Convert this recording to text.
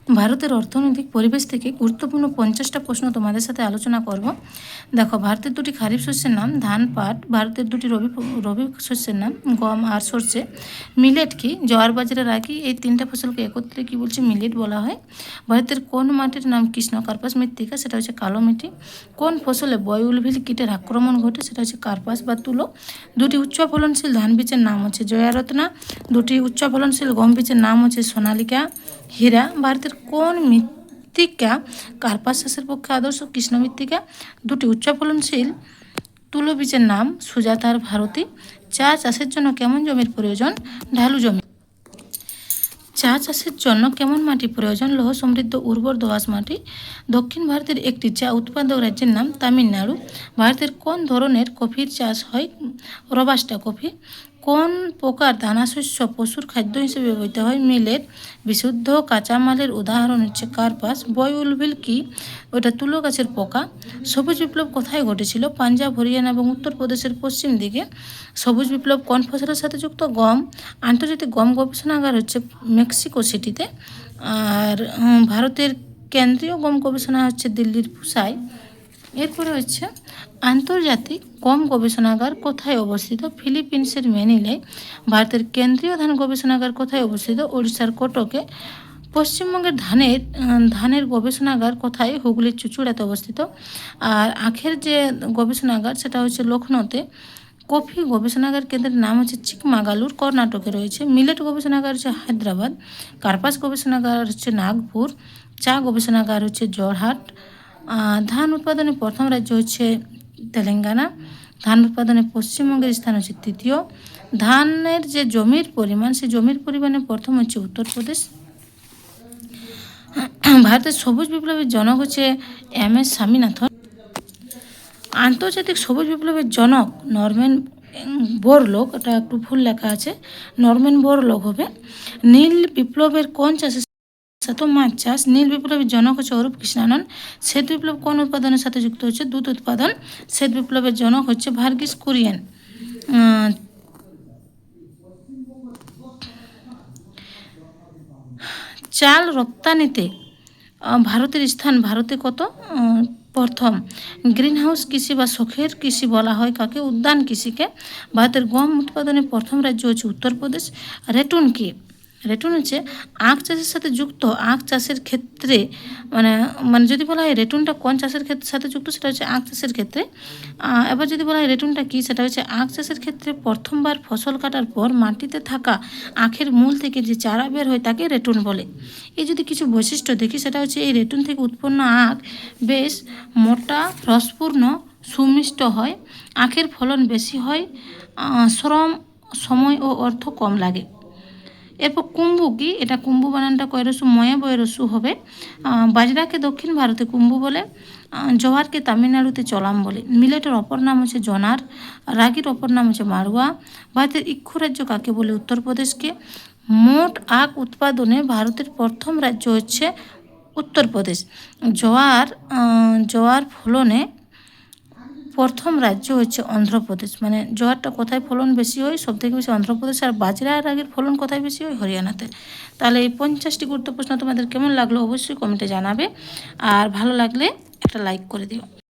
ভারতের অর্থনৈতিক পরিবেশ থেকে গুরুত্বপূর্ণ 50টা প্রশ্ন তোমাদের সাথে আলোচনা করব। দেখো, ভারতের দুটি খারিফ শস্যের নাম ধান, পাট। ভারতের দুটি রবি শস্যের নাম গম আর সর্ষে। মিলেট কি? জোয়ার, বাজরা, রাগি, এই তিনটা ফসলকে একত্রে কি বলছে? মিলেট বলা হয়। ভারতের কোন মাটির নাম কৃষ্ণ কার্পাস মৃত্তিকা? সেটা হচ্ছে কালো মাটি। কোন ফসলে বয়উলভিল কীটের আক্রমণ ঘটে? সেটা হচ্ছে কার্পাস বা তুলো। দুটি উচ্চ ফলনশীল ধান বীজের নাম হচ্ছে জয়ারত্না। দুটি উচ্চ ফলনশীল গম বীজের নাম হচ্ছে সোনালিকা, হীরা। ভারতের কোন মৃত্তিকা কার্পাস চাষের পক্ষে আদর্শ? কৃষ্ণ মৃত্তিকা। দুটি উচ্চ ফলনশীল তুলো বীজের নাম সুজাতা আর ভারতী। চা চাষের জন্য কেমন জমির প্রয়োজন? ঢালু জমি। চা চাষের জন্য কেমন মাটি প্রয়োজন? লৌহ সমৃদ্ধ উর্বর দোআঁশ মাটি। দক্ষিণ ভারতের একটি চা উৎপাদক রাজ্যের নাম তামিলনাড়ু। ভারতের কোন ধরনের কফির চাষ হয়? রবাস্টা কফি। কোন প্রকার দানাশস্য পশুর খাদ্য হিসেবে ব্যবহৃত হয়? মিলেট। বিশুদ্ধ কাঁচামালের উদাহরণ হচ্ছে কার্পাস। বয়উলভিল কি? ওটা তুলো গাছের পোকা। সবুজ বিপ্লব কোথায় ঘটেছিল? পাঞ্জাব, হরিয়ানা এবং উত্তরপ্রদেশের পশ্চিম দিকে। সবুজ বিপ্লব কোন ফসলের সাথে যুক্ত? গম। আন্তর্জাতিক গম গবেষণাগার হচ্ছে মেক্সিকো সিটিতে। আর ভারতের কেন্দ্রীয় গম গবেষণা হচ্ছে দিল্লির পুসায়। এরপরে হচ্ছে আন্তর্জাতিক গম গবেষণাগার কোথায় অবস্থিত? ফিলিপিন্সের ম্যানিলায়। ভারতের কেন্দ্রীয় ধান গবেষণাগার কোথায় অবস্থিত? ওড়িশার কটকে। পশ্চিমবঙ্গের ধানের গবেষণাগার কোথায়? হুগলির চুঁচুড়াতে অবস্থিত। আর আখের যে গবেষণাগার সেটা হচ্ছে লখনৌতে। কফি গবেষণাগার কেন্দ্রের নাম হচ্ছে চিকমাগালুর, কর্ণাটকে রয়েছে। মিলেট গবেষণাগার হচ্ছে হায়দ্রাবাদ। কার্পাস গবেষণাগার হচ্ছে নাগপুর। চা গবেষণাগার হচ্ছে জোরহাট। ধান উৎপাদনে প্রথম রাজ্য হচ্ছে তেলেঙ্গানা। ধান উৎপাদনে পশ্চিমবঙ্গের স্থান হচ্ছে তৃতীয়। ধানের যে জমির পরিমাণ, সেই জমির পরিমাণে প্রথম হচ্ছে উত্তরপ্রদেশ। ভারতের সবুজ বিপ্লবের জনক হচ্ছে MS স্বামীনাথন। আন্তর্জাতিক সবুজ বিপ্লবের জনক নরম্যান বোরলগ, এটা একটু ভুল লেখা আছে, নরম্যান বোরলগ হবে। নীল বিপ্লবের কোন চাষের সাথে? মাছ চাষ। নীল বিপ্লবের জনক হচ্ছে অরূপ কৃষ্ণানন। শ্বেত বিপ্লব কোন উৎপাদনের সাথে যুক্ত হচ্ছে? দুধ উৎপাদন। শ্বেত বিপ্লবের জনক হচ্ছে ভার্গিস কুরিয়েন। চাল রপ্তানিতে ভারতের স্থান ভারতে কত? প্রথম। গ্রিনহাউস কৃষি বা শখের কৃষি বলা হয় কাকে? উদ্যান কৃষিকে। ভারতের গম উৎপাদনে প্রথম রাজ্য হচ্ছে উত্তরপ্রদেশ। রেটুন কি? রেটুন হচ্ছে আখ চাষের সাথে যুক্ত। আখ চাষের ক্ষেত্রে মানে মানে যদি বলা হয় রেটুনটা কোন চাষের সাথে যুক্ত, সেটা হচ্ছে আখ চাষের ক্ষেত্রে। এবার যদি বলা হয় রেটুনটা কী, সেটা হচ্ছে আখ চাষের ক্ষেত্রে প্রথমবার ফসল কাটার পর মাটিতে থাকা আখের মূল থেকে যে চারা বের হয় তাকে রেটুন বলে। এই যদি কিছু বৈশিষ্ট্য দেখি, সেটা হচ্ছে এই রেটুন থেকে উৎপন্ন আখ বেশ মোটা, রসপূর্ণ, সুমিষ্ট হয়। আখের ফলন বেশি হয়। শ্রম, সময় ও অর্থ কম লাগে। এরপর কুম্বু কি? এটা কুম্বু বানানটা কয়রসু ময়ে বয়রসু হবে। বাজরাকে দক্ষিণ ভারতে কুম্বু বলে। জোয়ারকে তামিলনাড়ুতে চলাম বলে। মিলেটের অপর নাম হচ্ছে জোনার। রাগির অপর নাম হচ্ছে মারুয়া। ভারতের ইক্ষু রাজ্য কাকে বলে? উত্তরপ্রদেশকে। মোট আখ উৎপাদনে ভারতের প্রথম রাজ্য হচ্ছে উত্তরপ্রদেশ। জোয়ার ফলনে প্রথম রাজ্য হচ্ছে অন্ধ্রপ্রদেশ। মানে জোয়ারটা কোথায় ফলন বেশি হয়? সবথেকে বেশি অন্ধ্রপ্রদেশ। আর বাজরা আর রাগির ফলন কোথায় বেশি হয়? হরিয়ানাতে। তাহলে এই 50টি গুরুত্বপূর্ণ প্রশ্ন তোমাদের কেমন লাগলো অবশ্যই কমেন্টে জানাবে। আর ভালো লাগলে একটা লাইক করে দিও।